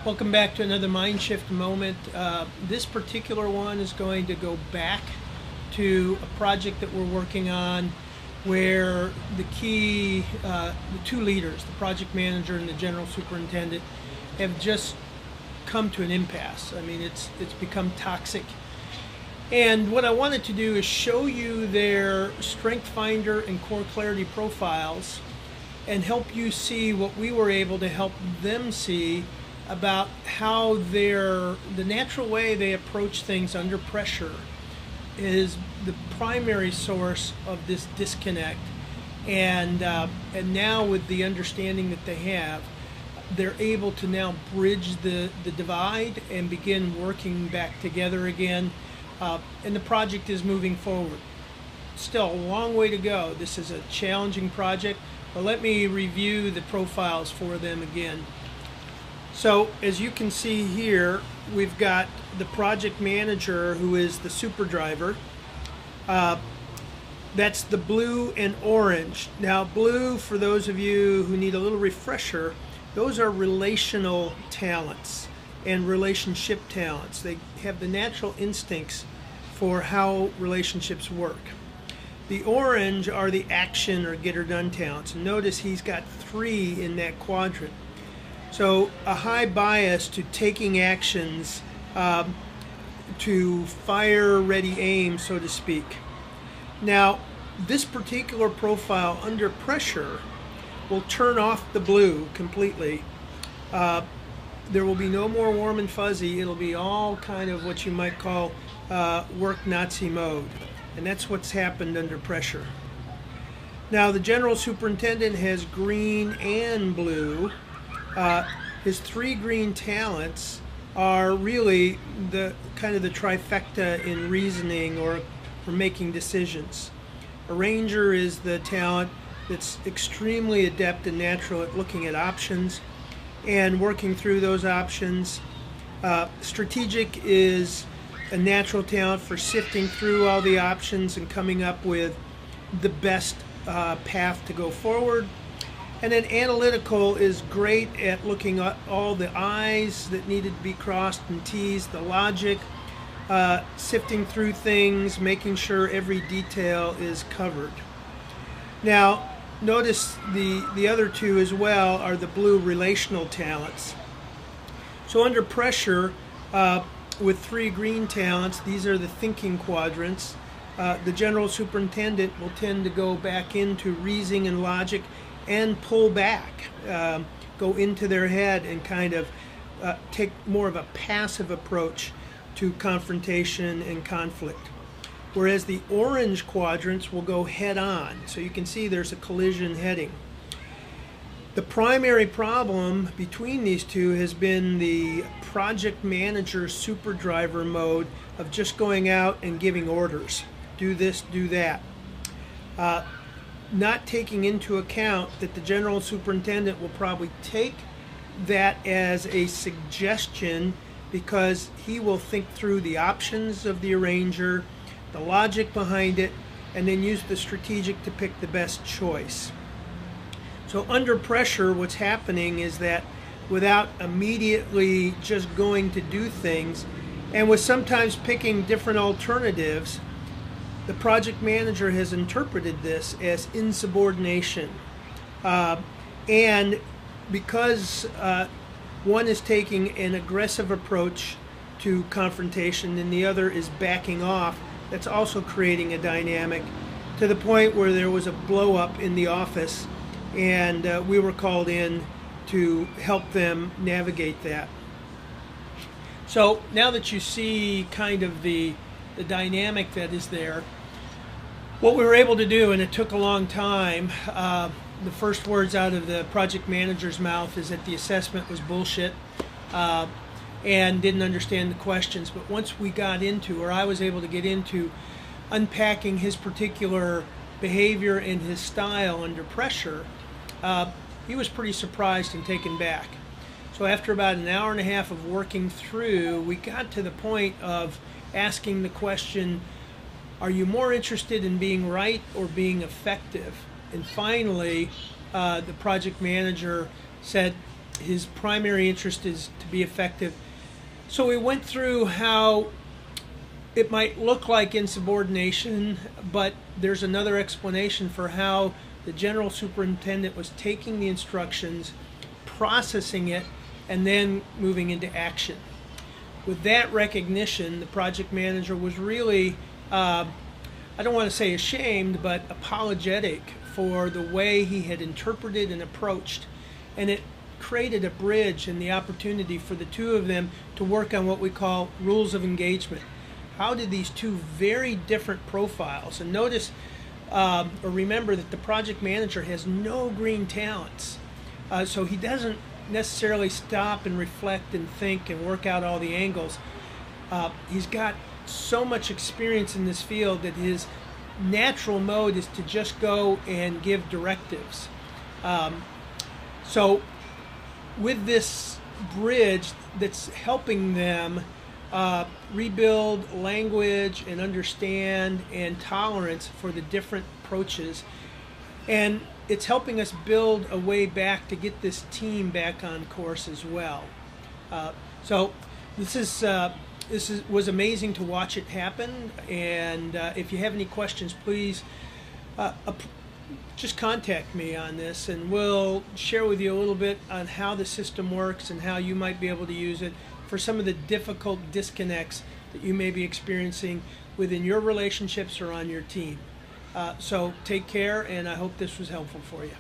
Welcome back to another Mind Shift moment. This particular one is going to go back to a project that we're working on where the two leaders, the project manager and the general superintendent, have just come to an impasse. I mean, it's become toxic. And what I wanted to do is show you their Strengthsfinder and CoreClarity profiles and help you see what we were able to help them see about how the natural way they approach things under pressure is the primary source of this disconnect. And now with the understanding that they have, they're able to now bridge the divide and begin working back together again. And the project is moving forward. Still a long way to go. This is a challenging project, but let me review the profiles for them again. So as you can see here, we've got the project manager, who is the super driver. That's the blue and orange. Now blue, for those of you who need a little refresher, those are relational talents and relationship talents. They have the natural instincts for how relationships work. The orange are the action or get her done talents. And notice he's got 3 in that quadrant. So a high bias to taking actions, to fire ready aim, so to speak. Now this particular profile under pressure will turn off the blue completely. There will be no more warm and fuzzy. It'll be all kind of what you might call work Nazi mode. And that's what's happened under pressure. Now the general superintendent has green and blue. His 3 green talents are really the kind of the trifecta in reasoning or making decisions. Arranger is the talent that's extremely adept and natural at looking at options and working through those options. Strategic is a natural talent for sifting through all the options and coming up with the best path to go forward. And then analytical is great at looking at all the I's that needed to be crossed and T's, the logic, sifting through things, making sure every detail is covered. Now, notice the other 2 as well are the blue relational talents. So under pressure, with 3 green talents, these are the thinking quadrants. The general superintendent will tend to go back into reasoning and logic and pull back, go into their head and kind of take more of a passive approach to confrontation and conflict. Whereas the orange quadrants will go head on. So you can see there's a collision heading. The primary problem between these 2 has been the project manager super driver mode of just going out and giving orders. Do this, do that. Not taking into account that the general superintendent will probably take that as a suggestion because he will think through the options of the arranger, the logic behind it, and then use the strategic to pick the best choice. So under pressure, what's happening is that without immediately just going to do things, and with sometimes picking different alternatives, the project manager has interpreted this as insubordination. And because one is taking an aggressive approach to confrontation and the other is backing off, that's also creating a dynamic to the point where there was a blow up in the office, and we were called in to help them navigate that. So now that you see kind of the dynamic that is there, what we were able to do, and it took a long time, the first words out of the project manager's mouth is that the assessment was bullshit and didn't understand the questions. But once we got into, or I was able to get into, unpacking his particular behavior and his style under pressure, he was pretty surprised and taken back. So after about an hour and a half of working through, we got to the point of asking the question, are you more interested in being right or being effective? And finally, the project manager said, his primary interest is to be effective. So we went through how it might look like insubordination, but there's another explanation for how the general superintendent was taking the instructions, processing it, and then moving into action. With that recognition, the project manager was really, I don't want to say ashamed, but apologetic for the way he had interpreted and approached. And it created a bridge and the opportunity for the two of them to work on what we call rules of engagement. How did these two very different profiles, and notice or remember that the project manager has no green talents, so he doesn't necessarily stop and reflect and think and work out all the angles. He's got so much experience in this field that his natural mode is to just go and give directives. So with this bridge that's helping them rebuild language and understand and tolerance for the different approaches, and it's helping us build a way back to get this team back on course as well. So this was amazing to watch it happen, and if you have any questions, please just contact me on this, and we'll share with you a little bit on how the system works and how you might be able to use it for some of the difficult disconnects that you may be experiencing within your relationships or on your team. So take care, and I hope this was helpful for you.